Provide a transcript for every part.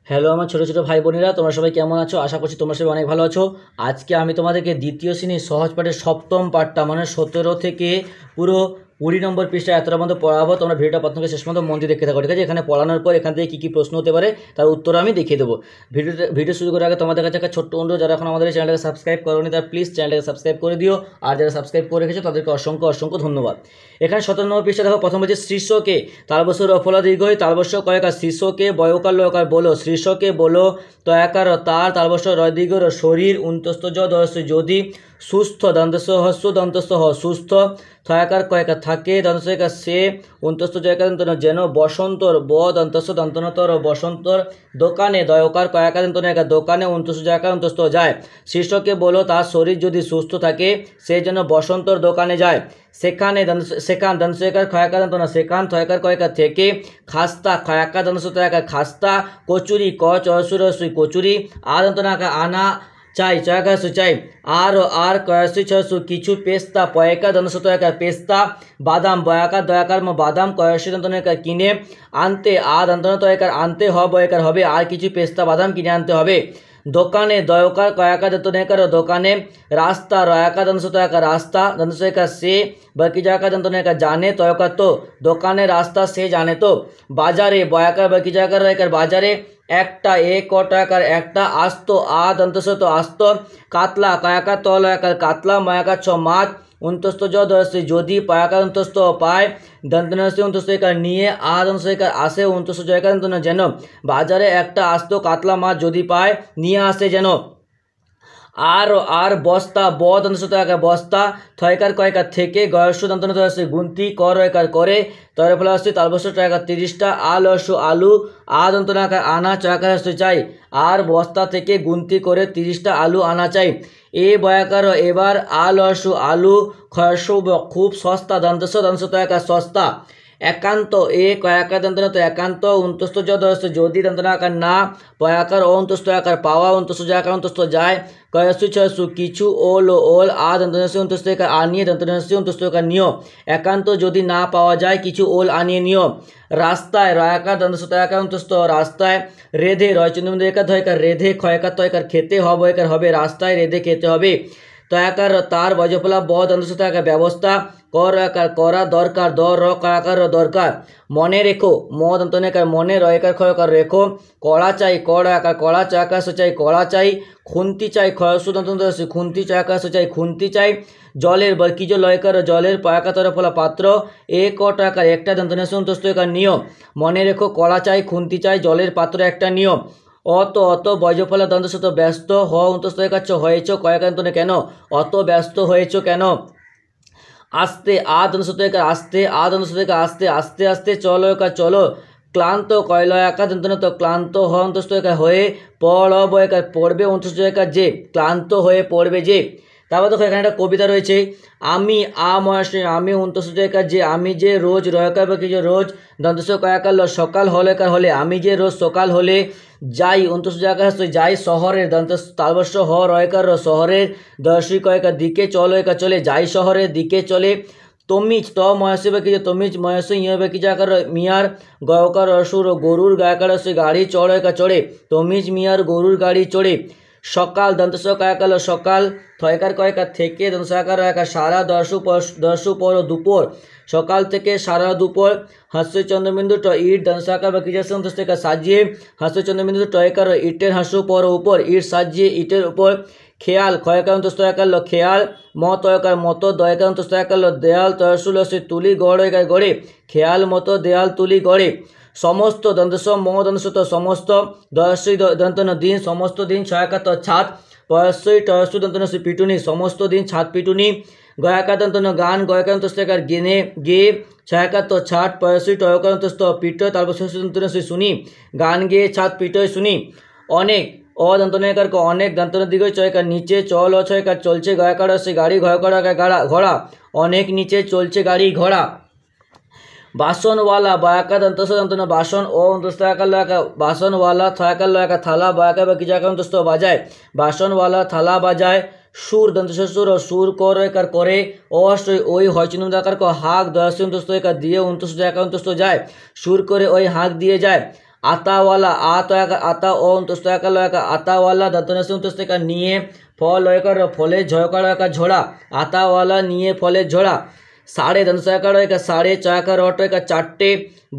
Hello আমার ছোটো ছোটো ভাই বোনেরা, তোমরা সবাই কেমন আছো? আশা করছি তোমরা সবাই অনেক ভালো আছো। আজকে আমি তোমাদেরকে দ্বিতীয় শ্রেণীর সহজ পাঠের সপ্তম পাঠটা মানে 17 থেকে পুরো 20 নম্বর পৃষ্ঠা এতটা মধ্যে পড়াবো। তোমরা ভিডিওটা প্রথম থেকে শেষ পর্যন্ত মন দিয়ে দেখতে থাকো, ঠিক আছে? এখানে পড়ানোর পর এখান থেকে কী কী প্রশ্ন হতে পারে তার উত্তর আমি দেখিয়ে দেবো। ভিডিও শুরু করার আগে তোমাদের কাছে একটা ছোট্ট অনুরোধ, যারা এখন আমাদের চ্যানেলটাকে সাবস্ক্রাইব করোনি তারা প্লিজ চ্যানেলটাকে সাবস্ক্রাইব করে দিও, আর যারা সাবস্ক্রাইব করে রেখেছো তাদেরকে অসংখ্য অসংখ্য ধন্যবাদ। এখানে 17 নম্বর পৃষ্ঠা দেখো, প্রথম হচ্ছে শীর্ষকে তালবস্য রফলা দীর্ঘই তালবস্য কয়েকার শীর্ষকে বয়কার লয়কার বলো শীর্ষকে বলো তয়াকার তার তালবস্য রয় দীর্ঘ শরীর উন্তস্ত যদি সুস্থ দন্তস্ব হস্য দন্তস্ব হ সুস্থ থয়াকার কয়েকার থাকে দন্তস্বকার সে উন্তস্ত জয়কার যেন বসন্তর ব দন্তস্ব দন্তনতর বসন্তর দোকানে দয়কার কয়াকার দন্তনায়কার দোকানে উন্তস্ত জয়কার উন্তস্ত যায়। শীর্ষকে বলো তার শরীর যদি সুস্থ থাকে সে যেন বসন্তর দোকানে যায়। সেখানে সেখান দন্তস্বকার খয়াকার দন্তনা সেখান থয়াকার কয়েকার থেকে খাস্তা খয়াকার দন্তস্ব তয়াকার খাস্তা কচুরি ক চরসুরসুই কচুরি আদন্তনাকা আনা চাই চয়াকার চাই আর কয়াসুই ছয়সু কিছু পেস্তা পয়কা দন্তস্ব তয়াকার পেস্তা বাদাম বয়াকার দয়াকার বাদাম কয়াসি দন্তনাকার কিনে আনতে দন্তন তয়াকার আনতে বয়াকার হবে আর কিছু পেস্তা বাদাম কিনে আনতে হবে। দোকানে দয়কার কয়াকা দন্তনাকার দোকানে রাস্তা রয়াকা দন্তস্ব তয়াকার রাস্তা দন্তস্বকার সে বাকি জায়গা দন্তনাকার জানে তয়কার তো দোকানে রাস্তা সে জানে তো। বাজারে বয়াকার বাকি জায়গার রয়াকার বাজারে একটা টাকার একটা আস্ত দন্তস্ব তো আস্ত কাতলা কয়াকার তলয়াকার কাতলা ময়াকার ছ মাছ উন্তস্ত যদি পয়াকার অন্তস্ত পায় দন্তনস্য অন্তস্বকার নিয়ে দন্তস্বকার আসে উন্তস্ত জয়কার দন্তন যেন বাজারে একটা আস্ত কাতলা মাছ যদি পায় নিয়ে আসে যেন। আর বস্তা ব দন্তস্ব তয়াকার বস্তা থয়কার কয়কার থেকে গয়স্য দন্তন গুন্তি করয়কার করে তয়ের ফলে আসছে তালবস্য টাকা 30টা আলস্য আলু দন্তনাকার আনা চয়াকার আসতে চাই আর বস্তা থেকে গুন্তি করে 30টা আলু আনা চাই। এ বয়াকার এবার আলস্য আলু খয়স্য খুব সস্তা দন্তস্ব দন্তস্ব তয়াকার সস্তা একান্ত কয়াকার দন্তন তো একান্ত উন্তস্ত যদি দন্তনাকার না পয়াকার অন্তস্ত আকার পাওয়া অন্তস্ত জয়াকার অন্তস্ত যায় কয়াসু ছয়সু কিছু ওল দন্তনস্য অন্তস্ত আনিয়ে দন্তনস্য অন্তস্ত নিয় একান্ত যদি না পাওয়া যায় কিছু ওল আনিয়ে নিও। রাস্তায় রয়াকার দন্তস্ব তয়াকার অন্তস্ত রাস্তায় রেধে রয়চন্দ্র একার ধয়কার রেধে ক্ষয়কার তয়কার খেতে হবয়কার হবে রাস্তায় রেধে খেতে হবে। তয়াকার তার বজফলা ব দন্তস্ব তয়াকার ব্যবস্থা করাকার করা দরকার করাকার দরকার। মনে রেখো ম দন্তনাকার মনে রয়কার ক্ষয়কার রেখো কড়া চাই কড়াকার কড়া চয়াকার চাই কড়া চাই খুন্তি চাই ক্ষয়সু দন্তন খুন্তি চয়াকার চাই খুন্তি চাই। জলের বর্কিজ লয়কার জলের পয়াকাতর ফলা পাত্র টাকার একটা দন্তনাস্য অন্তস্বকার নিয়ম মনে রেখো কড়া চাই খুন্তি চাই জলের পাত্র একটা নিয়ম। অত বজ্রফলা দন্তস্ব ব্যস্ত হ অন্তস্বকার হয়েছ কয়াকান্তনে কেন অত ব্যস্ত হয়েছ কেন। আস্তে দন্তস্বকার আস্তে দন্তস্বকার আস্তে আস্তে আস্তে চলয়কার চলো ক্লান্ত কয়লয়াকার দন্তন তো ক্লান্ত হ অন্তস্বকার হয়ে বয়কার পড়বে অন্তস্বকার যে ক্লান্ত হয়ে পড়বে যে। তারপর দেখো এখানে একটা কবিতা রয়েছে আমি আমি অন্তস্বকার যে আমি যে রোজ রয়কার বা কিছু রোজ দন্তস্ব কয়াকার সকাল হলে আমি যে রোজ সকাল হলে যাই অন্তস্বকার যাই শহরের দন্ত তালবস্য হ রয়কার শহরের দর্শী কয়কার দিকে চলয়কার চলে যাই শহরের দিকে চলে। তমিজ ত ময়সে বা কিছু তমিজ ময়সে ইয়ে বা কিছু আকার মিয়ার গয়কার অসুর গরুর গায়কার গাড়ি চড়য়কার চড়ে তমিজ মিয়ার গরুর গাড়ি চড়ে। সকাল দন্তস্ব কয়াকার সকাল থয়কার কয়কার থেকে দন্তস্বকার রয়কার সারা দর্শু পর দুপুর সকাল থেকে সারা দুপুর হাস্য চন্দ্রবিন্দু ইট দন্তস্বকার বা কিছু অন্তস্বকার সাজিয়ে হাস্য চন্দ্রবিন্দু টয়কার ইটের হাস্য পর উপর ইট সাজিয়ে ইটের উপর। খেয়াল ক্ষয়কার অন্তস্বকার খেয়াল তয়কার মতো দয়কার অন্তস্বকার দেয়াল তয়সুল তুলি গড়য়কার গড়ে খেয়াল মতো দেয়াল তুলি গড়ে। সমস্ত দন্তস্ব দন্তস্ব সমস্ত দয়স্বই দন্তন দিন সমস্ত দিন ছয়াকার ছাদ পয়স্বই টয়স্বই দন্তন পিটুনি সমস্ত দিন ছাদ পিটুনি। গয়াকার দন্তন গান গয়কার অন্তস্বকার গেনে গে ছয়াকার ছাদ পয়স্বই টয়কার অন্তস্ত পিট তারপর দন্তন শুনি গান গেয়ে ছাদ পিটয় শুনি। অনেক দন্তনাকার অনেক দন্তন দিকে চয়কার নিচে চল ছয়কার চলছে গয়াকার গাড়ি ঘয়কার ঘোড়া অনেক নিচে চলছে গাড়ি ঘোড়া। বাসনওয়ালা বয়াকার দন্তস্ব দন্তন বাসন অন্তস্বকার বাসনওয়ালা থয়াকার লয়াকার থালা বয়াকার বা কিছু অন্তস্ত বাজায় বাসনওয়ালা থালা বাজায়। সুর দন্তস্ব সুর করয়কার করে ওই হয়চন্দ্রাকার হাঁক দয়াস্য অন্তস্বকার দিয়ে অন্তস্ত যায় সুর করে ওই হাঁক দিয়ে যায়। আতাওয়ালা, আ তয়াকার আতা ও অন্তস্তয়াকার লয়াকার আতাওয়ালা দন্তনাসি অন্তস্তয়াকার নিয়ে, ফ লয়কার ফলে ঝয়কার লয়কার ঝোড়া, আতাওয়ালা নিয়ে ফলে ঝোড়া। সাড়ে দন্তসয়াকার লয়কার সাড়ে, চয়াকার অটয়কার চারটে,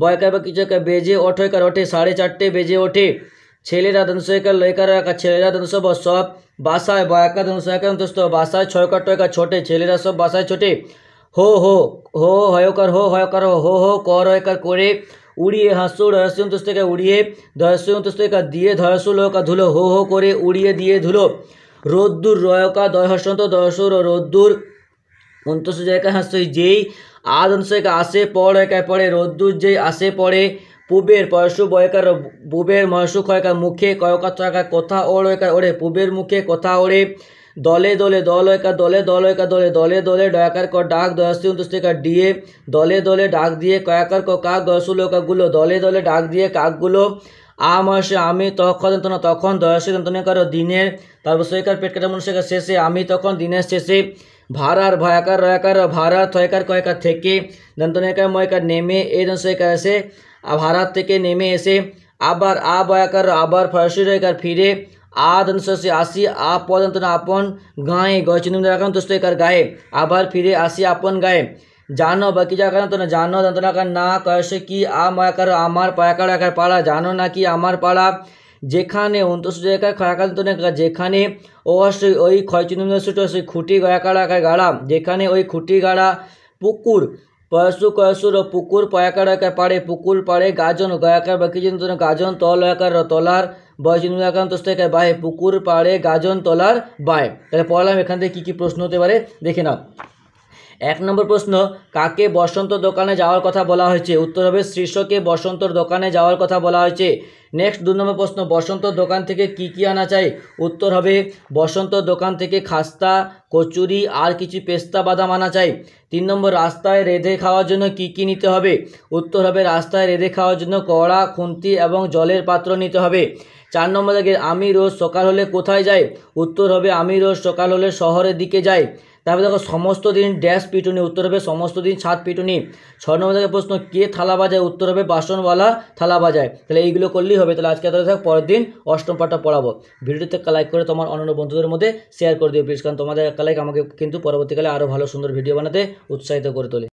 বয়কার বা কিছু বেজে অঠয়কার ওঠে, 4:30 বেজে ওঠে। ছেলেরা দন্তসয়াকার লয়কার লয়কার ছেলেরা দন্তসব সব, বাসায় বয়াকার দন্তসয়াকার অন্তস্থ বাসায়, ছয়কার টয়কার ছোটে, ছেলেরা সব বাসায় ছোটে। হো হো হো হয়কার হো হয়কার হো হো কর হয়কার করে। উড়িয়ে হাসু রহস্য অন্তস্থকে উড়িয়ে, ধরস্য অন্তস্থকা দিয়ে, ধরস্য লয়কা ধুলো, হো হো করে উড়িয়ে দিয়ে ধুলো। রোদ্দুর রয়কা দয় হসন্ত দয়সুর রোদ্দুর অন্তস্থ জায়গায় হাসই যেই, আদ অন্তস্থকে আসে, পড় হয়কায় পড়ে, রোদ্দুর যেই আসে পড়ে। পুবের পয়সু বয়কার পুবের ময়সু কয়কার মুখে, কয়কার চয়কার কথা ওড় হয়কার ওড়ে, পুবের মুখে কথা ওড়ে। দলে দলে দল হয়কার দলে, দল হয়কার দলে, দলে দলে ডয়াকার ক ডাক, দয়াস্তি অন্তস্থকার ডিয়ে, দলে দলে ডাক দিয়ে, কয়াকার ক কাক, দয়সু লয়কাগুলো, দলে দলে ডাক দিয়ে কাকগুলো। ময়সে আমি, তখন দন্তনা তখন, দয়সী দন্তনাকার দিনের, তারপর সৈকার পেট কাটা মনুষ্যকার শেষে, আমি তখন দিনের শেষে। ভাড়ার ভয়াকার রয়াকার ভাড়ার, থয়কার কয়কার থেকে, দন্তনাকার ময়কার নেমে, এই দন্তকার এসে, ভাড়ার থেকে নেমে এসে। আবার আ বয়াকার আবার, ফয়সী রয়কার ফিরে, আ দন্তসে আসি, আ পদন্তনা আপন গায়ে, গয় চিহ্ন রাখান দস্তকার গায়ে, আবার ফিরে আসি আপন গায়ে। জানো বাকি জায়গা তো না, জানো দন্তনাকার না, কয়সে কি, আ ময়াকার আমার, পয়াকার আকার পাড়া, জানো নাকি আমার পাড়া। যেখানে অন্তস্থ জায়গায় খয়াকার দন্তনাকার যেখানে, অবশ্যই ওই ক্ষয় চিহ্ন সেই খুঁটি গয়াকার আকার গাড়া, যেখানে ওই খুঁটি গাড়া। পুকুর পয়সু কয়সুর পুকুর, পয়াকার আকার পাড়ে, পুকুর পাড়ে। গাজন গয়াকার বাকি চিহ্ন গাজন, তল আকার তলার, বয় চিহ্ন আকার অন্তস্থকার বায়ে, পুকুর পাড়ে গাজন তলার বায়ে। তাহলে পড়লাম এখান থেকে কী কী প্রশ্ন হতে পারে দেখে নাও। 1 নম্বর প্রশ্ন, কাকে বসন্ত দোকানে যাওয়ার কথা বলা হয়েছে? উত্তর হবে শ্রীশকে বসন্তর দোকানে যাওয়ার কথা বলা হয়েছে। নেক্সট 2 নম্বর প্রশ্ন, বসন্ত দোকান থেকে কি কি আনা চাই? উত্তর হবে বসন্ত দোকান থেকে খাস্তা, কচুরি আর কিছু পেস্তা বাদাম আনা চাই। 3 নম্বর, রাস্তায় রেঁধে খাওয়ার জন্য কি কি নিতে হবে? উত্তর হবে রাস্তায় রেঁধে খাওয়ার জন্য কড়া, খুন্তি এবং জলের পাত্র নিতে হবে। 4 নম্বর থেকে, আমি রোজ সকাল হলে কোথায় যাই? উত্তর হবে আমি রোজ সকাল হলে শহরের দিকে যাই। তারপরে দেখো সমস্ত দিন ড্যাশ পিটুনি, উত্তর হবে সমস্ত দিন ছাদ পিটুনি। 6 নম্বর থেকে প্রশ্ন, কে থালা বাজায়? উত্তর হবে বাসনওয়ালা থালা বাজায়। তাহলে এইগুলো করলেই হবে। তাহলে আজকে তাহলে পরের দিন অষ্টম পাঠটা পড়াবো। ভিডিওতে লাইক করে তোমার অন্যান্য বন্ধুদের মধ্যে শেয়ার করে দিও প্লিজ, কারণ তোমাদের একটা লাইক আমাকে কিন্তু পরবর্তীকালে আরও ভালো সুন্দর ভিডিও বানাতে উৎসাহিত করে তোলে।